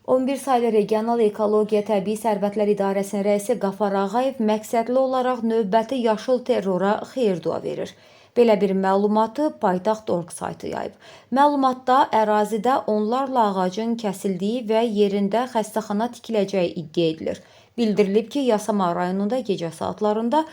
11 saylı Regional Ekologiya Təbii Sərvətlər İdarəsinin rəisi Qafar Ağayev məqsədli olaraq növbəti yaşıl terrora xeyir-dua verir. Belə bir məlumatı Paytaxt.org saytı yayıb. Məlumatda ərazidə onlarla ağacın kəsildiyi və yerində xəstəxana tikiləcəyi iddia edilir. Bildirilib ki, Yasamal rayonunda gecə saatlarında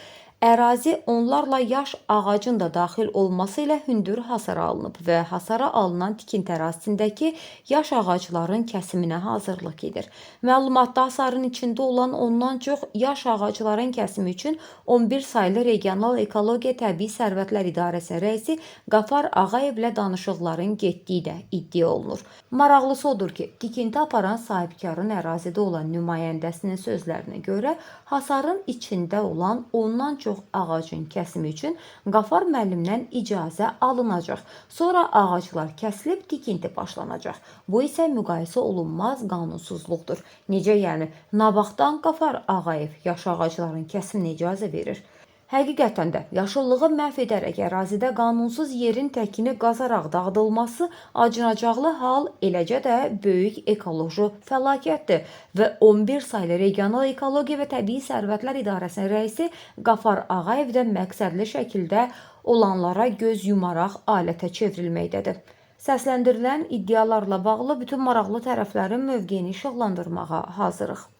ərazi onlarla yaş ağacın da daxil olması ilə hündür hasara alınıb və hasara alınan tikinti ərazisindəki yaş ağacların kəsiminə hazırlıq gedir. Məlumatda hasarın içində olan ondan çox yaş ağacların kəsimi üçün 11 saylı Regional Ekologiya Təbii Sərvətlər İdarəsinin rəisi Qafar Ağayevlə danışıqların getdiyi də iddia olunur. Maraqlısı odur ki, tikinti aparan sahibkarın ərazidə olan nümayəndəsinin sözlərinə görə hasarın içində olan ondan çox ağacın kəsimi üçün Qafar müəllimdən icazə alınacaq. Sonra ağaclar kəsilib tikinti başlanacaq. Bu isə müqayisə olunmaz qanunsuzluqdur. Necə yəni? Nabaqdan Qafar Ağayev yaş ağacların kəsiminə icazə verir. Həqiqətən də yaşıllığı məhv edərək ərazidə qanunsuz yerin təkini qazaraq dağıdılması acınacaqlı hal, eləcə də böyük ekoloji fəlakətdir və 11 saylı Regional Ekologiya və Təbii Sərvətlər İdarəsinin rəisi Qafar Ağayev də məqsədli şəkildə olanlara göz yumaraq alətə çevrilməkdədir. Səsləndirilən iddialarla bağlı bütün maraqlı tərəflərin mövqeyini işıqlandırmağa hazırıq.